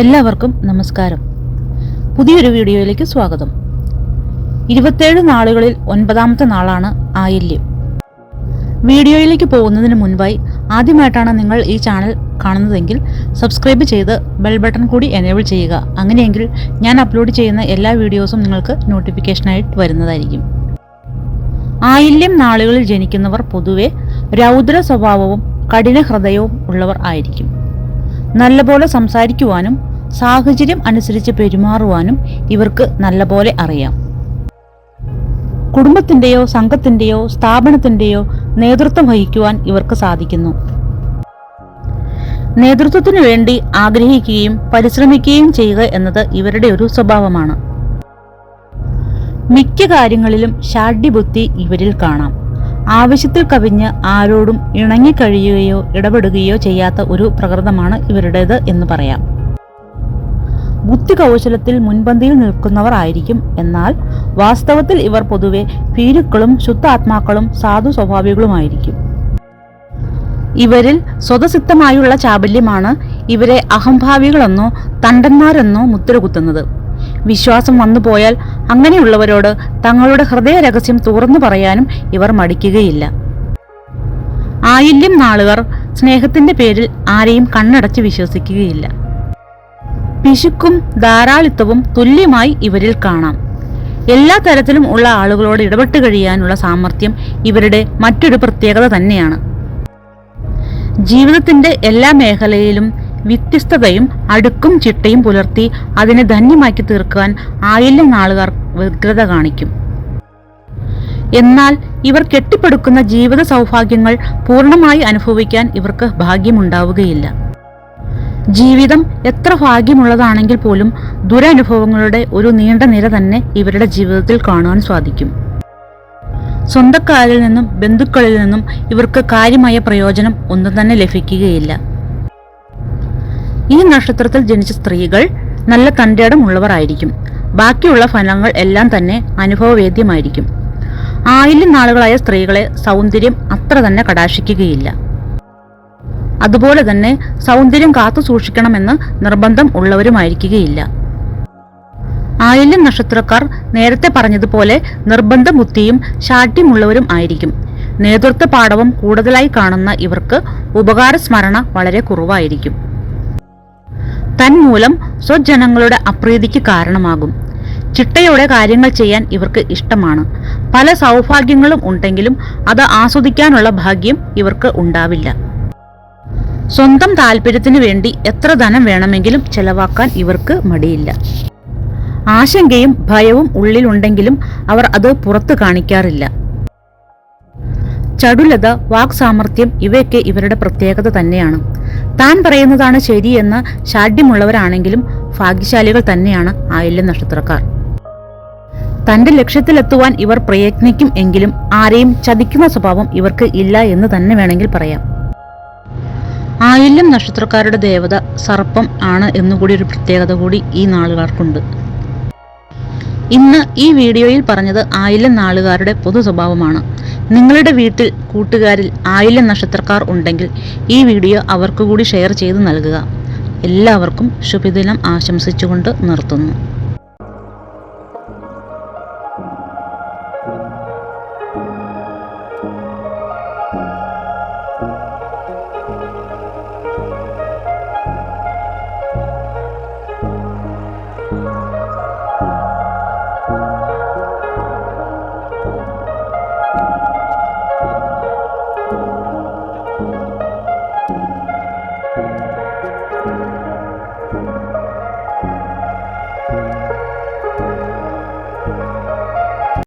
എല്ലാവർക്കും നമസ്കാരം. പുതിയൊരു വീഡിയോയിലേക്ക് സ്വാഗതം. 27 നാളുകളിൽ 9ാമത്തെ നാളാണ് ആയില്യം. വീഡിയോയിലേക്ക് പോകുന്നതിന് മുൻപായി ആദ്യമായിട്ടാണ് നിങ്ങൾ ഈ ചാനൽ കാണുന്നതെങ്കിൽ സബ്സ്ക്രൈബ് ചെയ്ത് ബെൽ ബട്ടൺ കൂടി എനേബിൾ ചെയ്യുക. അങ്ങനെയെങ്കിൽ ഞാൻ അപ്ലോഡ് ചെയ്യുന്ന എല്ലാ വീഡിയോസും നിങ്ങൾക്ക് നോട്ടിഫിക്കേഷനായിട്ട് വരുന്നതായിരിക്കും. ആയില്യം നാളുകളിൽ ജനിക്കുന്നവർ പൊതുവെ രൗദ്ര സ്വഭാവവും കഠിന ഹൃദയവും ഉള്ളവർ ആയിരിക്കും. നല്ലപോലെ സംസാരിക്കുവാനും സാഹചര്യം അനുസരിച്ച് പെരുമാറുവാനും ഇവർക്ക് നല്ലപോലെ അറിയാം. കുടുംബത്തിന്റെയോ സംഘത്തിന്റെയോ സ്ഥാപനത്തിന്റെയോ നേതൃത്വം വഹിക്കുവാൻ ഇവർക്ക് സാധിക്കുന്നു. നേതൃത്വത്തിനു വേണ്ടി ആഗ്രഹിക്കുകയും പരിശ്രമിക്കുകയും ചെയ്യുക എന്നത് ഇവരുടെ ഒരു സ്വഭാവമാണ്. മിക്ക കാര്യങ്ങളിലും ശാഠ്യബുദ്ധി ഇവരിൽ കാണാം. ആവശ്യത്തിൽ കവിഞ്ഞ് ആരോടും ഇണങ്ങിക്കഴിയുകയോ ഇടപെടുകയോ ചെയ്യാത്ത ഒരു പ്രകൃതമാണ് ഇവരുടേത് എന്ന് പറയാം. ബുദ്ധി കൗശലത്തിൽ മുൻപന്തിയിൽ നിൽക്കുന്നവർ ആയിരിക്കും. എന്നാൽ വാസ്തവത്തിൽ ഇവർ പൊതുവെ ഭീരുക്കളും ശുദ്ധാത്മാക്കളും സാധു സ്വഭാവികളുമായിരിക്കും. ഇവരിൽ സ്വതസിദ്ധമായുള്ള ചാബല്യമാണ് ഇവരെ അഹംഭാവികളെന്നോ തണ്ടന്മാരെന്നോ മുദ്രകുത്തുന്നത്. വിശ്വാസം വന്നുപോയാൽ അങ്ങനെയുള്ളവരോട് തങ്ങളുടെ ഹൃദയ രഹസ്യം തുറന്നു പറയാനും ഇവർ മടിക്കുകയില്ല. ആയില്യം നാളുകാർ സ്നേഹത്തിന്റെ പേരിൽ ആരെയും കണ്ണടച്ച് വിശ്വസിക്കുകയില്ല. പിശുക്കും ധാരാളിത്തവും തുല്യമായി ഇവരിൽ കാണാം. എല്ലാ തരത്തിലും ഉള്ള ആളുകളോട് ഇടപെട്ട് കഴിയാനുള്ള സാമർഥ്യം ഇവരുടെ മറ്റൊരു പ്രത്യേകത തന്നെയാണ്. ജീവിതത്തിന്റെ എല്ലാ മേഖലയിലും വ്യത്യസ്തതയും അടുക്കും ചിട്ടയും പുലർത്തി അതിനെ ധന്യമാക്കി തീർക്കുവാൻ ആയില്യം നാളുകാർ വ്യഗ്രത കാണിക്കും. എന്നാൽ ഇവർ കെട്ടിപ്പടുക്കുന്ന ജീവിത സൗഭാഗ്യങ്ങൾ പൂർണ്ണമായി അനുഭവിക്കാൻ ഇവർക്ക് ഭാഗ്യമുണ്ടാവുകയില്ല. ജീവിതം എത്ര ഭാഗ്യമുള്ളതാണെങ്കിൽ പോലും ദുരനുഭവങ്ങളുടെ ഒരു നീണ്ട നിര തന്നെ ഇവരുടെ ജീവിതത്തിൽ കാണുവാൻ സാധിക്കും. സ്വന്തക്കാരിൽ നിന്നും ബന്ധുക്കളിൽ നിന്നും ഇവർക്ക് കാര്യമായ പ്രയോജനം ഒന്നും തന്നെ ലഭിക്കുകയില്ല. ഈ നക്ഷത്രത്തിൽ ജനിച്ച സ്ത്രീകൾ നല്ല തന്റേടം ഉള്ളവരായിരിക്കും. ബാക്കിയുള്ള ഫലങ്ങൾ എല്ലാം തന്നെ അനുഭവവേദ്യമായിരിക്കും. ആയില്യം നാളുകളായ സ്ത്രീകളെ സൗന്ദര്യം അത്ര തന്നെ കടാക്ഷിക്കുകയില്ല. അതുപോലെ തന്നെ സൗന്ദര്യം കാത്തു സൂക്ഷിക്കണമെന്ന് നിർബന്ധം ഉള്ളവരുമായിരിക്കുകയില്ല. ആയില്യം നക്ഷത്രക്കാർ നേരത്തെ പറഞ്ഞതുപോലെ നിർബന്ധ ബുദ്ധിയും ശാഠ്യമുള്ളവരും ആയിരിക്കും. നേതൃത്വ പാടവം കൂടുതലായി കാണുന്ന ഇവർക്ക് ഉപകാര സ്മരണ വളരെ കുറവായിരിക്കും. തന്മൂലം സ്വജനങ്ങളുടെ അപ്രീതിക്ക് കാരണമാകും. ചിട്ടയോടെ കാര്യങ്ങൾ ചെയ്യാൻ ഇവർക്ക് ഇഷ്ടമാണ്. പല സൗഭാഗ്യങ്ങളും ഉണ്ടെങ്കിലും അത് ആസ്വദിക്കാനുള്ള ഭാഗ്യം ഇവർക്ക് ഉണ്ടാവില്ല. സ്വന്തം താല്പര്യത്തിനു വേണ്ടി എത്ര ധനം വേണമെങ്കിലും ചെലവാക്കാൻ ഇവർക്ക് മടിയില്ല. ആശങ്കയും ഭയവും ഉള്ളിലുണ്ടെങ്കിലും അവർ അത് പുറത്തു കാണിക്കാറില്ല. ചടുലത, വാക്സാമർത്ഥ്യം ഇവയൊക്കെ ഇവരുടെ പ്രത്യേകത തന്നെയാണ്. താൻ പറയുന്നതാണ് ശരിയെന്ന് ശാഠ്യമുള്ളവരാണെങ്കിലും ഭാഗ്യശാലികൾ തന്നെയാണ് ആയില്യം നക്ഷത്രക്കാർ. തന്റെ ലക്ഷ്യത്തിലെത്തുവാൻ ഇവർ പ്രയത്നിക്കും എങ്കിലും ആരെയും ചതിക്കുന്ന സ്വഭാവം ഇവർക്ക് ഇല്ല എന്ന് തന്നെ വേണമെങ്കിൽ പറയാം. ആയില്യം നക്ഷത്രക്കാരുടെ ദേവത സർപ്പം ആണ് എന്നുകൂടി ഒരു പ്രത്യേകത കൂടി ഈ നാളുകാർക്കുണ്ട്. ഇന്ന് ഈ വീഡിയോയിൽ പറഞ്ഞത് ആയില്യം നാളുകാരുടെ പൊതു സ്വഭാവമാണ്. നിങ്ങളുടെ വീട്ടിൽ കൂട്ടുകാരിൽ ആയില്യം നക്ഷത്രക്കാർ ഉണ്ടെങ്കിൽ ഈ വീഡിയോ അവർക്ക് കൂടി ഷെയർ ചെയ്ത് നൽകുക. എല്ലാവർക്കും ശുഭദിനം ആശംസിച്ചുകൊണ്ട് നിർത്തുന്നു.